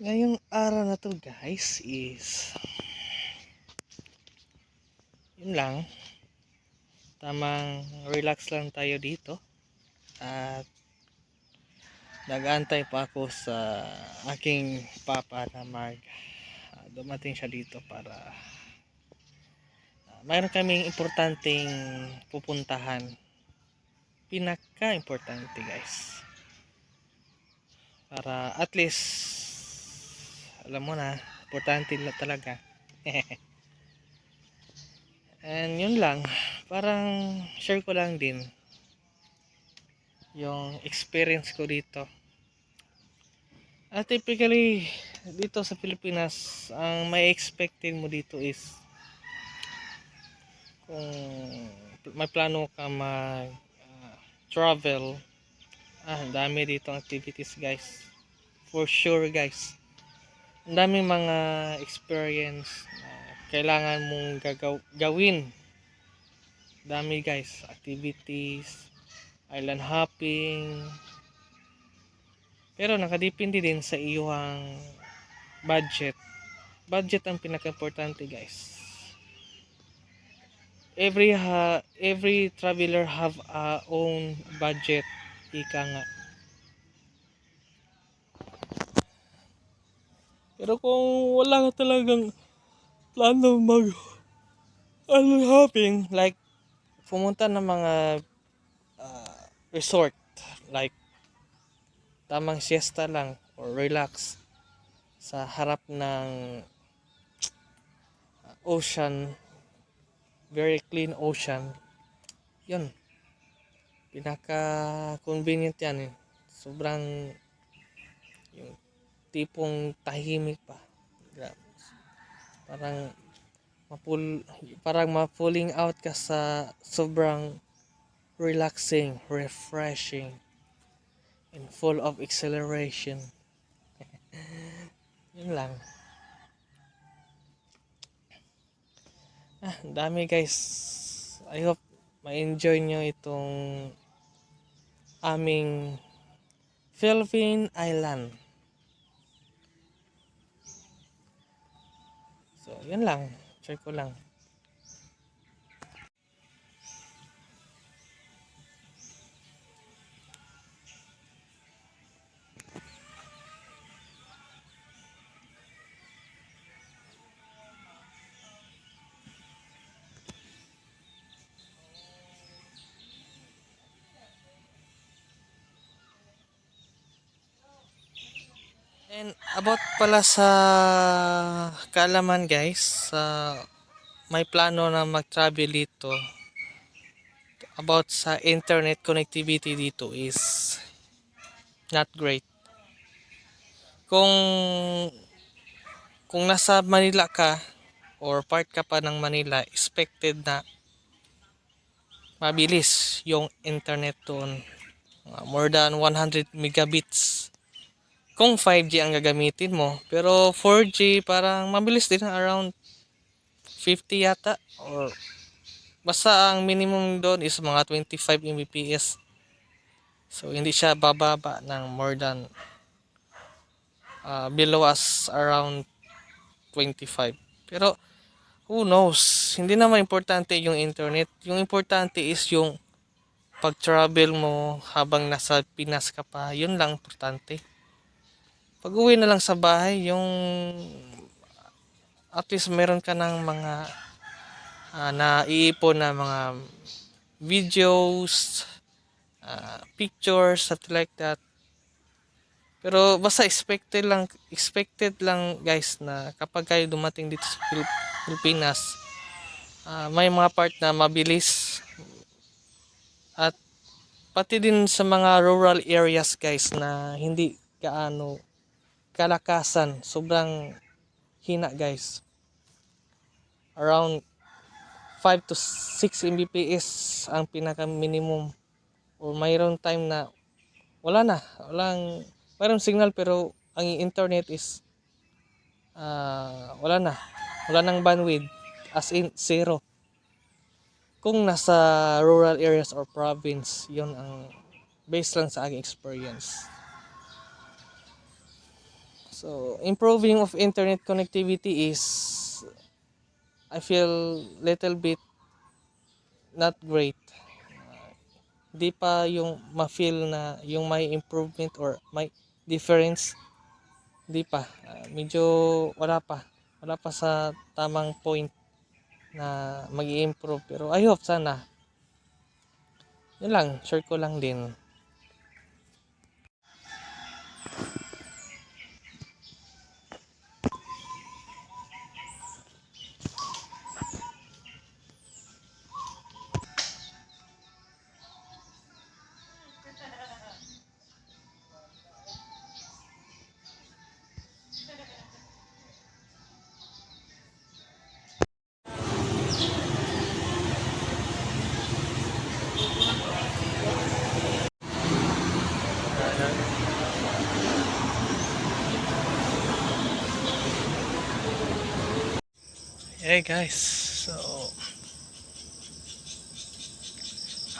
Ngayong araw na to guys is yun lang, tamang relax lang tayo dito at nag-aantay pa ako sa aking papa na dumating siya dito para mayroon kaming importanteng pupuntahan, pinaka-importante guys, para at least alam mo na, importante na talaga. And yun lang, parang share ko lang din yung experience ko dito. At typically dito sa Pilipinas, ang may expected mo dito is kung may plano ka mag travel, ang dami dito activities guys, for sure guys. Ang daming mga experience na kailangan mong gawin. Dami guys, activities, island hopping, pero nakadepende din sa iyong budget. Budget ang pinaka-importante guys. Every traveler have a own budget, ika nga. Pero kung wala ka talagang plano mag island hopping, like pumunta ng mga resort, like tamang siesta lang or relax sa harap ng ocean, very clean ocean, yun, pinaka convenient yan eh. Sobrang yung tipong tahimik pa, parang mapul parang ma-pulling out ka sa sobrang relaxing, refreshing, and full of exhilaration. Yun lang. Ang dami guys. I hope ma-enjoy nyo itong aming Philippine Island. So, yun lang. Share ko lang. And about pala sa kaalaman guys, may plano na mag-travel dito, about sa internet connectivity dito is not great. Kung nasa Manila ka or part ka pa ng Manila, expected na mabilis yung internet doon. More than 100 megabits kung 5G ang gagamitin mo. Pero 4G parang mabilis din, around 50 yata, or basta ang minimum doon is mga 25 Mbps. So hindi siya bababa ng more than below us around 25. Pero who knows, hindi naman importante yung internet. Yung importante is yung pag-travel mo habang nasa Pinas ka pa. Yun lang importante. Pag uwi na lang sa bahay, yung at least meron ka ng mga naiipon na mga videos, pictures, something like that. Pero basta expected lang guys, na kapag kayo dumating dito sa Pilipinas, may mga part na mabilis, at pati din sa mga rural areas guys na hindi gaano kalakasan, sobrang hina guys, around 5 to 6 Mbps ang pinaka minimum, o mayroon time na mayroong signal pero ang internet is wala nang bandwidth, as in zero. Kung nasa rural areas or province, yun ang based lang sa aking experience. So improving of internet connectivity is, I feel little bit not great. Di pa yung ma-feel na yung may improvement or may difference. Di pa. Medyo wala pa sa tamang point na mag-i-improve. Pero I hope sana. Yun lang, share ko lang din. Hey guys, so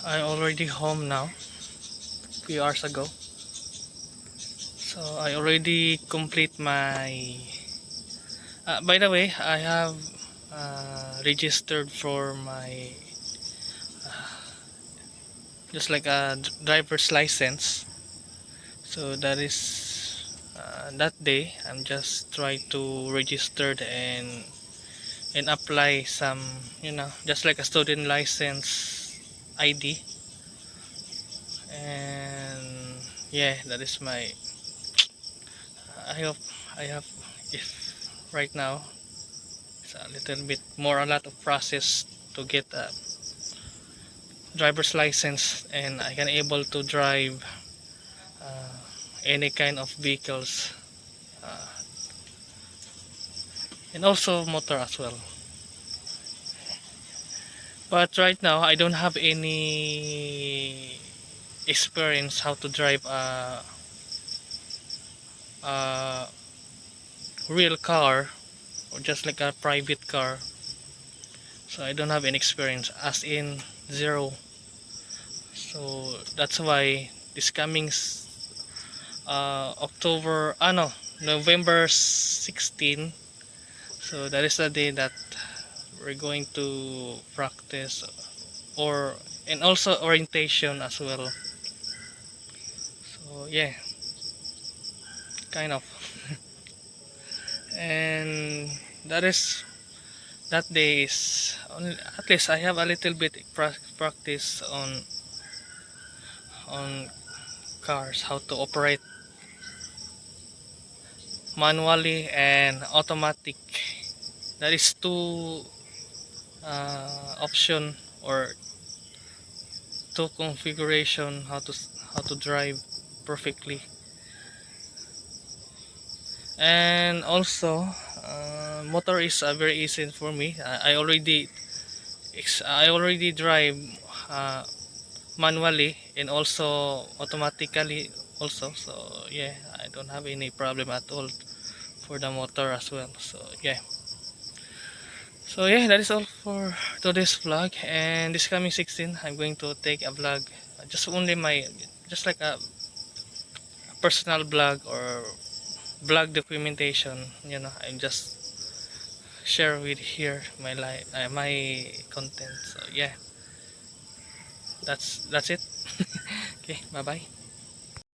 I already home now, few hours ago. So I already complete my by the way, I have registered for my just like a driver's license. So that is that day I'm just trying to register and apply some, just like a student license ID. And yeah, that is my, I hope I have, if right now it's a little bit more, a lot of process to get a driver's license, and I can able to drive uh, any kind of vehicles, uh, and also motor as well. But right now I don't have any experience how to drive a real car, or just like a private car. So I don't have any experience, as in zero. So that's why this coming October, no, November 16. So that is the day that we're going to practice, or and also orientation as well. So yeah, kind of. And that is, that day is only, at least I have a little bit practice on cars, how to operate manually and automatic. That is two option, or two configuration, how to drive perfectly. And also motor is very easy for me. I already drive uh, manually and also automatically also. So yeah, I don't have any problem at all for the motor as well. So yeah, that is all for today's vlog. And this coming 16, I'm going to take a vlog, just only my, just like a personal vlog or vlog documentation. I'm just share with here my life, my content. So yeah, that's it. Okay, bye bye.